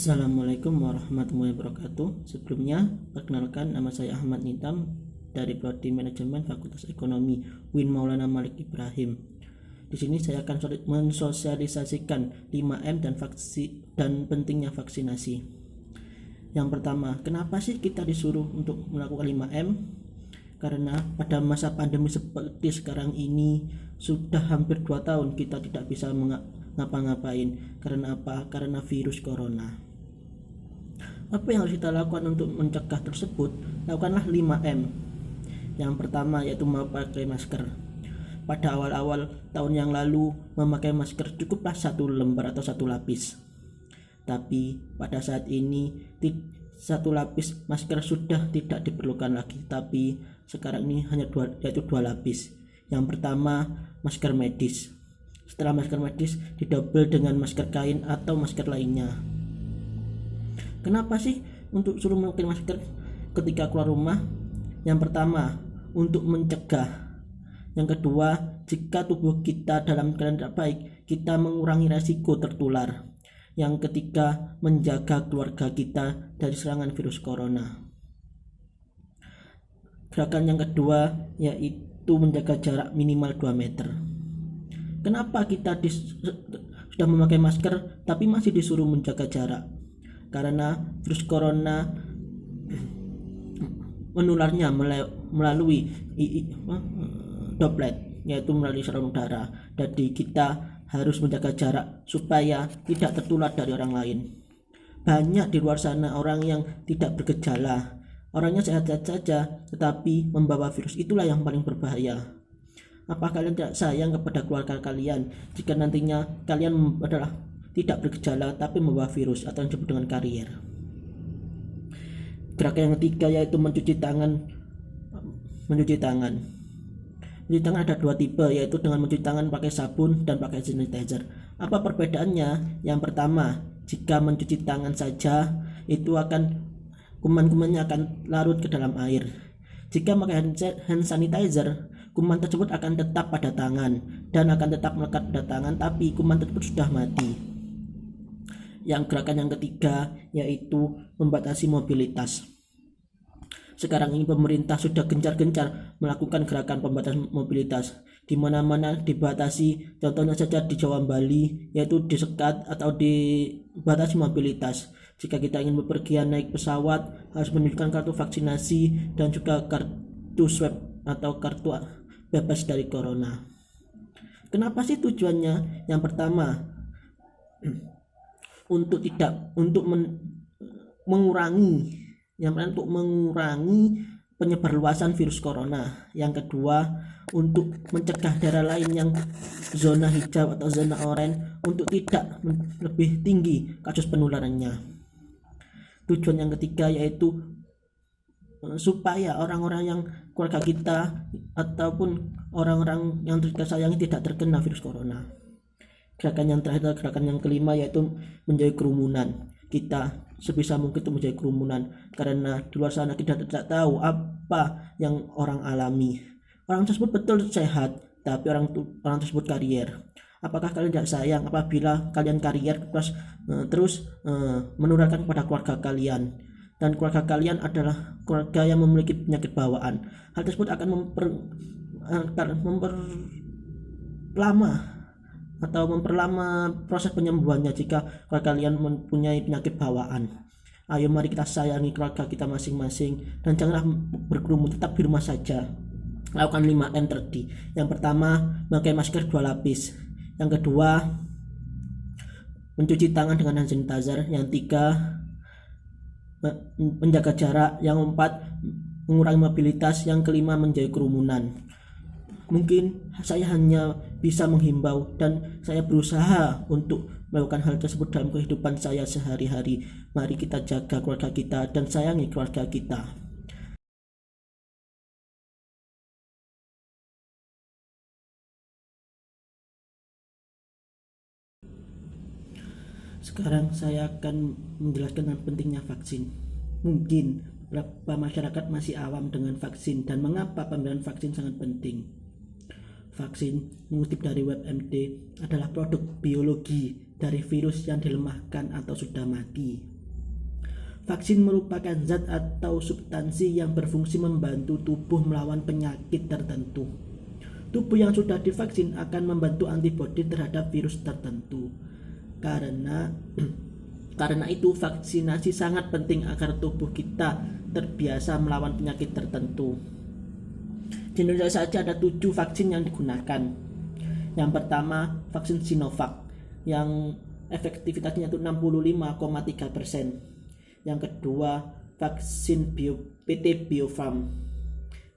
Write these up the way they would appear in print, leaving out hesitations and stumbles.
Assalamualaikum warahmatullahi wabarakatuh. Sebelumnya, perkenalkan nama saya Ahmad Nitam dari Prodi Manajemen Fakultas Ekonomi UIN Maulana Malik Ibrahim. Di sini saya akan mensosialisasikan 5M dan pentingnya vaksinasi. Yang pertama, kenapa sih kita disuruh untuk melakukan 5M? Karena pada masa pandemi seperti sekarang ini sudah hampir 2 tahun kita tidak bisa ngapa-ngapain. Karena apa? Karena virus corona. Apa yang harus kita lakukan untuk mencegah tersebut? Lakukanlah 5M. Yang pertama yaitu memakai masker. Pada awal-awal tahun yang lalu memakai masker cukuplah 1 lembar atau 1 lapis. Tapi pada saat ini 1 lapis masker sudah tidak diperlukan lagi, tapi sekarang ini hanya 2 lapis. Yang pertama masker medis. Setelah masker medis didouble dengan masker kain atau masker lainnya. Kenapa sih untuk suruh memakai masker ketika keluar rumah? Yang pertama untuk mencegah. Yang kedua, jika tubuh kita dalam keadaan tidak baik, kita mengurangi resiko tertular. Yang ketiga, menjaga keluarga kita dari serangan virus corona. Gerakan yang kedua yaitu menjaga jarak minimal 2 meter. Kenapa kita sudah memakai masker tapi masih disuruh menjaga jarak? Karena virus corona menularnya melalui droplet, yaitu melalui saluran udara. Jadi kita harus menjaga jarak supaya tidak tertular dari orang lain. Banyak di luar sana orang yang tidak bergejala, orangnya sehat-sehat saja tetapi membawa virus. Itulah yang paling berbahaya. Apa kalian tidak sayang kepada keluarga kalian jika nantinya kalian adalah tidak bergejala tapi membawa virus atau yang disebut dengan karier? Gerakan yang ketiga yaitu mencuci tangan. Mencuci tangan ada 2 tipe, yaitu dengan mencuci tangan pakai sabun dan pakai sanitizer. Apa perbedaannya? Yang pertama, jika mencuci tangan saja itu akan kuman-kumannya akan larut ke dalam air. Jika pakai hand sanitizer, kuman tersebut akan tetap pada tangan dan akan tetap melekat pada tangan, tapi kuman tersebut sudah mati. Yang gerakan yang ketiga yaitu membatasi mobilitas. Sekarang ini pemerintah sudah gencar-gencar melakukan gerakan pembatasan mobilitas. Di mana-mana dibatasi, contohnya saja di Jawa Bali, yaitu disekat atau dibatasi mobilitas. Jika kita ingin bepergian naik pesawat, harus menunjukkan kartu vaksinasi dan juga kartu swab atau kartu bebas dari corona. Kenapa sih tujuannya? Yang pertama, untuk mengurangi penyebarluasan virus corona. Yang kedua, untuk mencegah daerah lain yang zona hijau atau zona oranye untuk tidak lebih tinggi kasus penularannya. Tujuan yang ketiga yaitu supaya orang-orang yang keluarga kita ataupun orang-orang yang kita sayangi tidak terkena virus corona. Gerakan yang terakhir, gerakan yang kelima yaitu menjauhi kerumunan. Kita sebisa mungkin itu menjauhi kerumunan karena di luar sana kita tidak tahu apa yang orang alami. Orang tersebut betul sehat, tapi orang tersebut karier. Apakah kalian tidak sayang apabila kalian karier terus menularkan kepada keluarga kalian? Dan keluarga kalian adalah keluarga yang memiliki penyakit bawaan. Hal tersebut akan memperlama proses penyembuhannya jika keluarga kalian mempunyai penyakit bawaan. Ayo mari kita sayangi keluarga kita masing-masing dan janganlah berkerumun, tetap di rumah saja. Lakukan 5M tadi. Yang pertama, memakai masker 2 lapis. Yang kedua, mencuci tangan dengan hand sanitizer. Yang 3, menjaga jarak. Yang 4, mengurangi mobilitas. Yang kelima, menjauhi kerumunan. Mungkin saya hanya bisa menghimbau dan saya berusaha untuk melakukan hal tersebut dalam kehidupan saya sehari-hari. Mari kita jaga keluarga kita dan sayangi keluarga kita. Sekarang saya akan menjelaskan tentang pentingnya vaksin. Mungkin beberapa masyarakat masih awam dengan vaksin dan mengapa pemberian vaksin sangat penting. Vaksin, mengutip dari WebMD, adalah produk biologi dari virus yang dilemahkan atau sudah mati. Vaksin merupakan zat atau substansi yang berfungsi membantu tubuh melawan penyakit tertentu. Tubuh yang sudah divaksin akan membentuk antibodi terhadap virus tertentu. Karena itu vaksinasi sangat penting agar tubuh kita terbiasa melawan penyakit tertentu. Di Indonesia saja ada 7 vaksin yang digunakan. Yang pertama, vaksin Sinovac yang efektivitasnya itu 65,3%. Yang kedua, vaksin PT Bio Farma.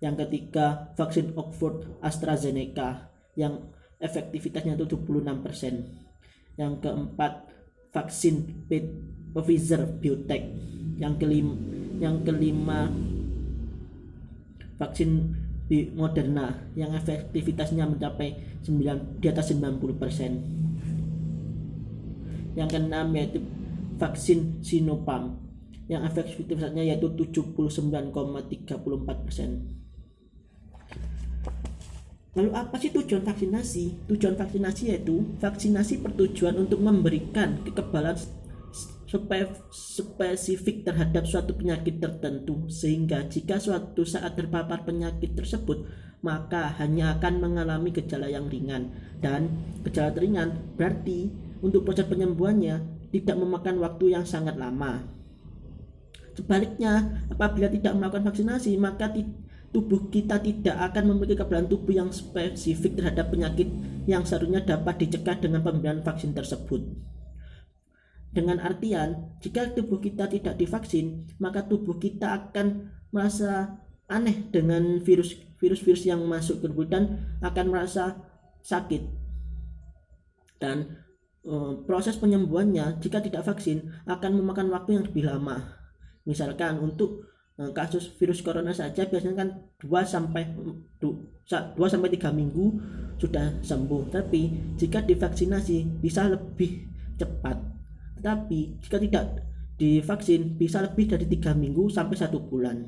Yang ketiga, vaksin Oxford AstraZeneca yang efektivitasnya itu 76%. Yang keempat, vaksin Pfizer BioNTech. Yang kelima, vaksin Moderna yang efektivitasnya mencapai di atas 90%. Yang keenam yaitu vaksin Sinopharm yang efektivitasnya yaitu 79,34%. Lalu apa sih tujuan vaksinasi? Tujuan vaksinasi yaitu vaksinasi bertujuan untuk memberikan kekebalan spesifik terhadap suatu penyakit tertentu, sehingga jika suatu saat terpapar penyakit tersebut maka hanya akan mengalami gejala yang ringan, dan gejala ringan berarti untuk proses penyembuhannya tidak memakan waktu yang sangat lama. Sebaliknya, apabila tidak melakukan vaksinasi maka tubuh kita tidak akan memiliki kekebalan tubuh yang spesifik terhadap penyakit yang seharusnya dapat dicegah dengan pemberian vaksin tersebut. Dengan artian, jika tubuh kita tidak divaksin, maka tubuh kita akan merasa aneh dengan virus-virus yang masuk ke tubuh dan akan merasa sakit. Dan proses penyembuhannya jika tidak vaksin akan memakan waktu yang lebih lama. Misalkan untuk kasus virus corona saja biasanya kan 2 sampai 3 minggu sudah sembuh, tapi jika divaksinasi bisa lebih cepat. Tetapi jika tidak divaksin bisa lebih dari 3 minggu sampai 1 bulan.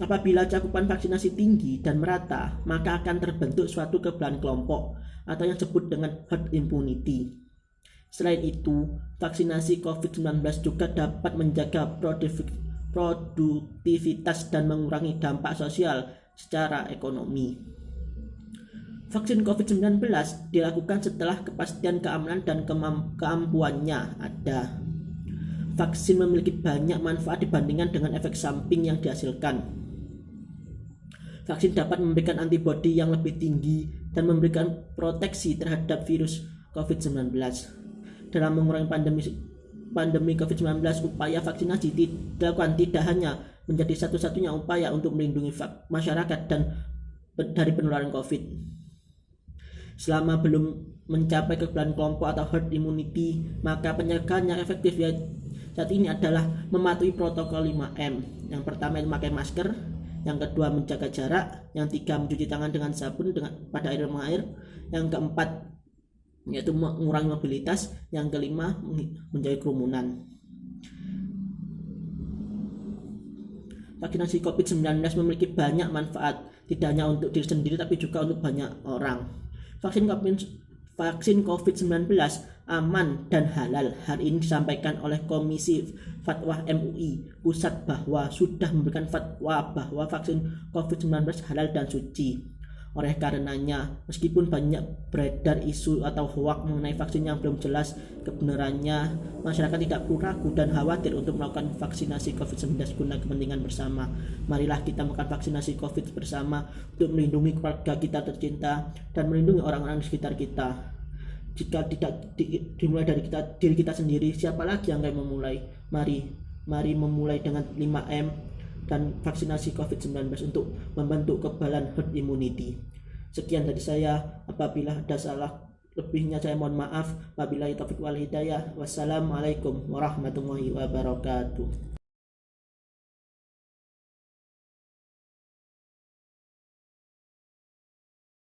Apabila cakupan vaksinasi tinggi dan merata, maka akan terbentuk suatu kekebalan kelompok atau yang disebut dengan herd immunity. Selain itu, vaksinasi COVID-19 juga dapat menjaga produktivitas dan mengurangi dampak sosial secara ekonomi. Vaksin COVID-19 dilakukan setelah kepastian keamanan dan keampuannya ada. Vaksin memiliki banyak manfaat dibandingkan dengan efek samping yang dihasilkan. Vaksin dapat memberikan antibodi yang lebih tinggi dan memberikan proteksi terhadap virus COVID-19. Dalam mengurangi pandemi COVID-19, upaya vaksinasi dilakukan tidak hanya menjadi satu-satunya upaya untuk melindungi masyarakat dari penularan COVID. Selama belum mencapai kekebalan kelompok atau herd immunity, maka pencegahan yang efektif saat ini adalah mematuhi protokol 5M. Yang pertama memakai masker, yang kedua menjaga jarak, yang ketiga mencuci tangan dengan sabun pada air mengalir, yang keempat yaitu mengurangi mobilitas, yang kelima menjauhi kerumunan. Vaksinasi COVID-19 memiliki banyak manfaat, tidak hanya untuk diri sendiri tapi juga untuk banyak orang. Vaksin COVID-19 aman dan halal. Hal ini disampaikan oleh Komisi Fatwa MUI Pusat bahwa sudah memberikan fatwa bahwa vaksin COVID-19 halal dan suci. Oleh karenanya, meskipun banyak beredar isu atau hoak mengenai vaksin yang belum jelas kebenarannya, masyarakat tidak perlu ragu dan khawatir untuk melakukan vaksinasi COVID-19 guna kepentingan bersama. Marilah kita melakukan vaksinasi COVID bersama untuk melindungi keluarga kita tercinta dan melindungi orang-orang di sekitar kita. Jika tidak dimulai dari diri kita sendiri, siapa lagi yang akan memulai? Mari memulai dengan 5M dan vaksinasi COVID-19 untuk membentuk kekebalan herd immunity. Sekian dari saya. Apabila ada salah lebihnya saya mohon maaf. Wabillahi taufiq wal hidayah. Wassalamualaikum warahmatullahi wabarakatuh.